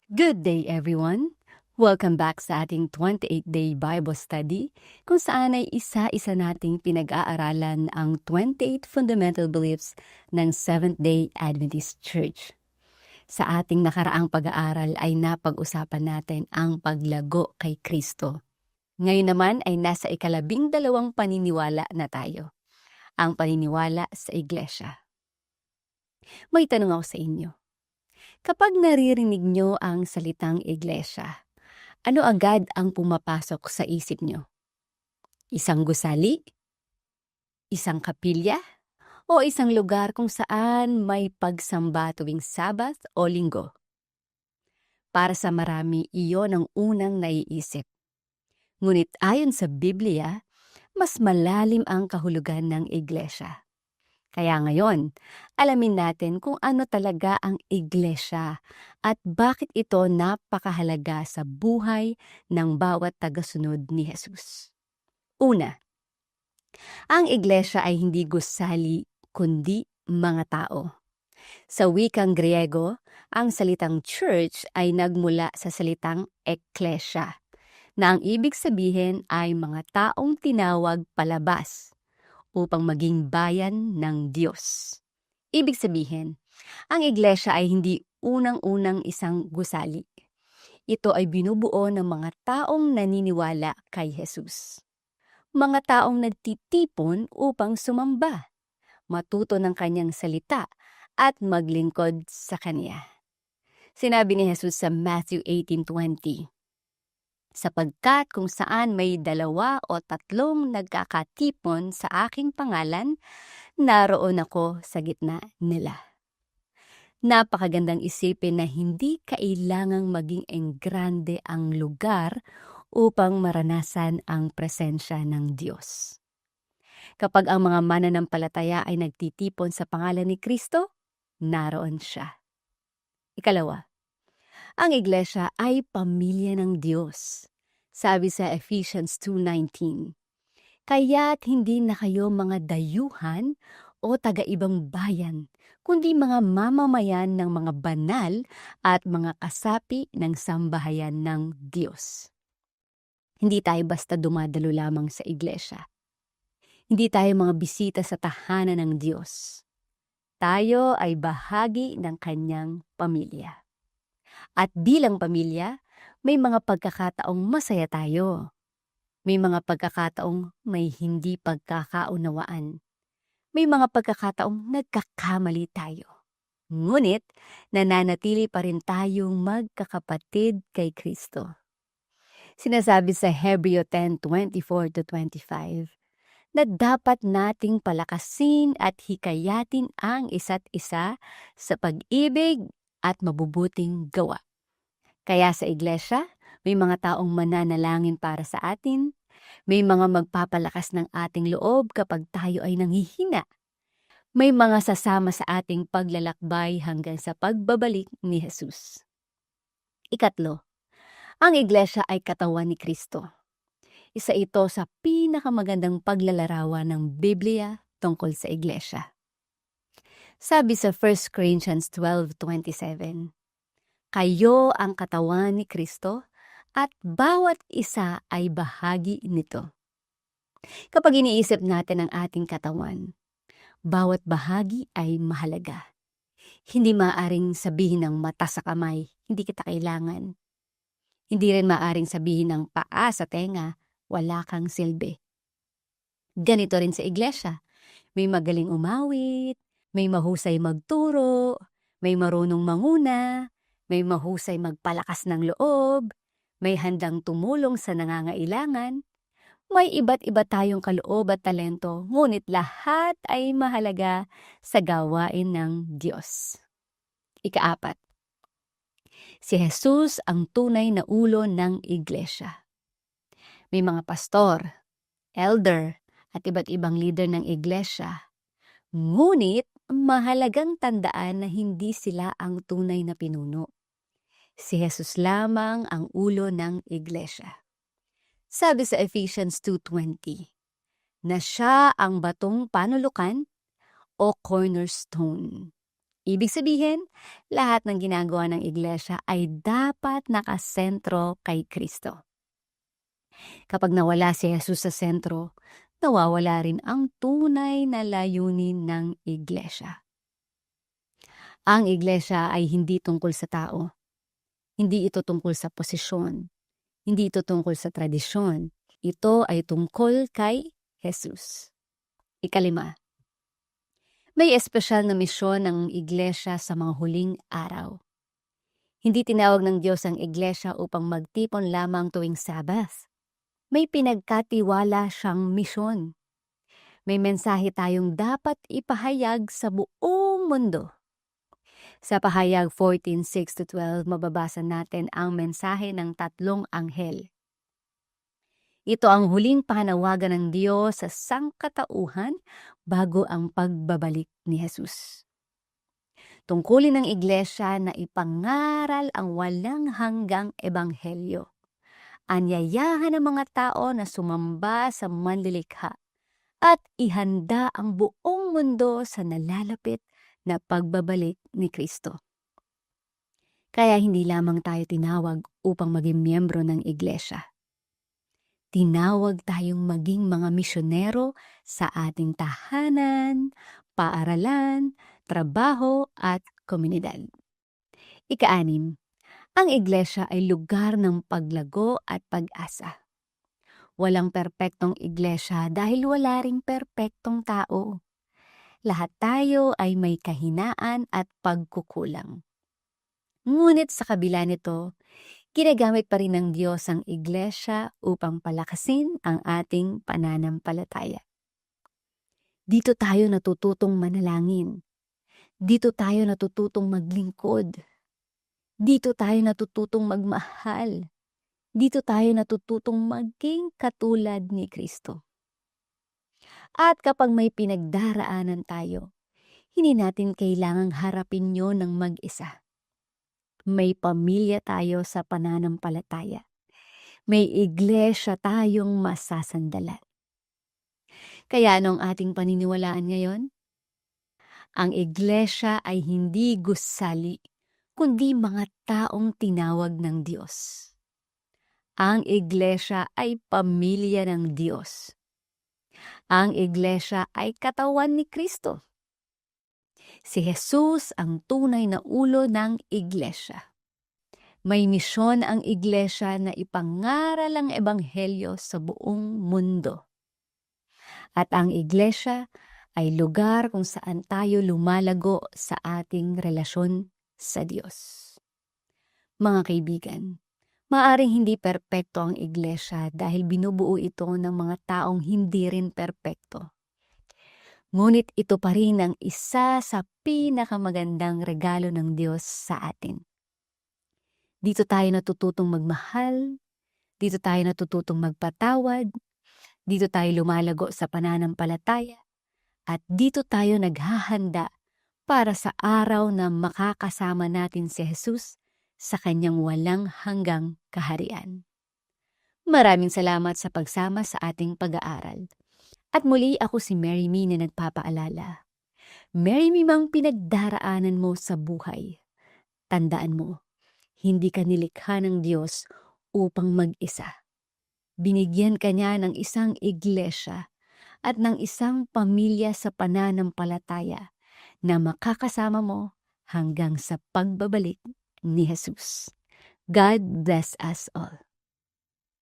Good day everyone! Welcome back sa ating 28-day Bible Study kung saan ay isa-isa nating pinag-aaralan ang 28 fundamental beliefs ng Seventh-day Adventist Church. Sa ating nakaraang pag-aaral ay napag-usapan natin ang paglago kay Kristo. Ngayon naman ay nasa ika-12 paniniwala na tayo, ang paniniwala sa Iglesia. May tanong ako sa inyo. Kapag naririnig nyo ang salitang iglesia, ano agad ang pumapasok sa isip nyo? Isang gusali? Isang kapilya? O isang lugar kung saan may pagsamba tuwing Sabbath o Linggo? Para sa marami, iyon ang unang naiisip. Ngunit ayon sa Biblia, mas malalim ang kahulugan ng iglesia. Kaya ngayon, alamin natin kung ano talaga ang iglesia at bakit ito napakahalaga sa buhay ng bawat tagasunod ni Jesus. Una, ang iglesia ay hindi gusali kundi mga tao. Sa wikang Griego, ang salitang church ay nagmula sa salitang ekklesia, na ang ibig sabihin ay mga taong tinawag palabas upang maging bayan ng Diyos. Ibig sabihin, ang iglesia ay hindi unang-unang isang gusali. Ito ay binubuo ng mga taong naniniwala kay Jesus. Mga taong nagtitipon upang sumamba, matuto ng kanyang salita at maglingkod sa kanya. Sinabi ni Jesus sa Matthew 18:20, sapagkat kung saan may 2 o 3 nagkakatipon sa aking pangalan, naroon ako sa gitna nila. Napakagandang isipin na hindi kailangang maging enggrande ang lugar upang maranasan ang presensya ng Diyos. Kapag ang mga mananampalataya ay nagtitipon sa pangalan ni Kristo, naroon siya. Ikalawa, ang iglesia ay pamilya ng Diyos. Sabi sa Ephesians 2:19, kaya't hindi na kayo mga dayuhan o taga-ibang bayan, kundi mga mamamayan ng mga banal at mga kasapi ng sambahayan ng Diyos. Hindi tayo basta dumadalo lamang sa iglesia. Hindi tayo mga bisita sa tahanan ng Diyos. Tayo ay bahagi ng kanyang pamilya. At bilang pamilya, may mga pagkakataong masaya tayo. May mga pagkakataong may hindi pagkakaunawaan. May mga pagkakataong nagkakamali tayo. Ngunit, nananatili pa rin tayong magkakapatid kay Kristo. Sinasabi sa Hebreo 10:24-25 na dapat nating palakasin at hikayatin ang isa't isa sa pag-ibig at mabubuting gawa. Kaya sa iglesia, may mga taong mananalangin para sa atin, may mga magpapalakas ng ating loob kapag tayo ay nanghihina, may mga sasama sa ating paglalakbay hanggang sa pagbabalik ni Jesus. Ikatlo, ang iglesia ay katawan ni Kristo. Isa ito sa pinakamagandang paglalarawan ng Biblia tungkol sa iglesia. Sabi sa 1 Corinthians 12:27, kayo ang katawan ni Kristo at bawat isa ay bahagi nito. Kapag iniisip natin ang ating katawan, bawat bahagi ay mahalaga. Hindi maaaring sabihin ng mata sa kamay, hindi kita kailangan. Hindi rin maaaring sabihin ng paa sa tenga, wala kang silbi. Ganito rin sa iglesia. May magaling umawit, may mahusay magturo, may marunong manguna, may mahusay magpalakas ng loob, may handang tumulong sa nangangailangan. May iba't iba tayong kaloob at talento, ngunit lahat ay mahalaga sa gawain ng Diyos. Ika-4, si Jesus ang tunay na ulo ng iglesia. May mga pastor, elder, at iba't ibang leader ng iglesia. Ngunit mahalagang tandaan na hindi sila ang tunay na pinuno. Si Jesus lamang ang ulo ng iglesia. Sabi sa Ephesians 2:20, na siya ang batong panulukan o cornerstone. Ibig sabihin, lahat ng ginagawa ng iglesia ay dapat dapat nakasentro kay Kristo. Kapag nawala si Jesus sa sentro, nawawala rin ang tunay na layunin ng iglesia. Ang iglesia ay hindi tungkol sa tao. Hindi ito tungkol sa posisyon. Hindi ito tungkol sa tradisyon. Ito ay tungkol kay Jesus. 5, may espesyal na misyon ng iglesia sa mga huling araw. Hindi tinawag ng Diyos ang iglesia upang magtipon lamang tuwing Sabbath. May pinagkatiwala siyang misyon. May mensahe tayong dapat ipahayag sa buong mundo. Sa pahayag 14:6-12, mababasa natin ang mensahe ng 3 anghel. Ito ang huling panawagan ng Diyos sa sangkatauhan bago ang pagbabalik ni Jesus. Tungkulin ng iglesia na ipangaral ang walang hanggang ebanghelyo. Anyayahan ang mga tao na sumamba sa manlilikha at ihanda ang buong mundo sa nalalapit na pagbabalik ni Kristo. Kaya hindi lamang tayo tinawag upang maging miyembro ng iglesia. Tinawag tayong maging mga misyonero sa ating tahanan, paaralan, trabaho at komunidad. 6, ang iglesia ay lugar ng paglago at pag-asa. Walang perpektong iglesia dahil wala ring perpektong tao. Lahat tayo ay may kahinaan at pagkukulang. Ngunit sa kabila nito, ginagamit pa rin ng Diyos ang iglesia upang palakasin ang ating pananampalataya. Dito tayo natututong manalangin. Dito tayo natututong maglingkod. Dito tayo natututong magmahal. Dito tayo natututong maging katulad ni Kristo. At kapag may pinagdaraanan tayo, hindi natin kailangang harapin yon ng mag-isa. May pamilya tayo sa pananampalataya. May iglesia tayong masasandalan. Kaya anong ating paniniwalaan ngayon? Ang iglesia ay hindi gusali, kundi mga taong tinawag ng Diyos. Ang iglesia ay pamilya ng Diyos. Ang iglesia ay katawan ni Kristo. Si Jesus ang tunay na ulo ng iglesia. May misyon ang iglesia na ipangaral ang ebanghelyo sa buong mundo. At ang iglesia ay lugar kung saan tayo lumalago sa ating relasyon sa Diyos. Mga kaibigan, maaaring hindi perpekto ang iglesia dahil binubuo ito ng mga taong hindi rin perpekto. Ngunit ito pa rin ang isa sa pinakamagandang regalo ng Diyos sa atin. Dito tayo natututong magmahal, dito tayo natututong magpatawad, dito tayo lumalago sa pananampalataya, at dito tayo naghahanda para sa araw na makakasama natin si Jesus sa kanyang walang hanggang kaharian. Maraming salamat sa pagsama sa ating pag-aaral. At muli ako si Mary Me na nagpapaalala. Mary Me mang pinagdaraanan mo sa buhay. Tandaan mo, hindi ka nilikha ng Diyos upang mag-isa. Binigyan ka niya ng isang iglesia at ng isang pamilya sa pananampalataya na makakasama mo hanggang sa pagbabalik ni Jesus. God bless us all.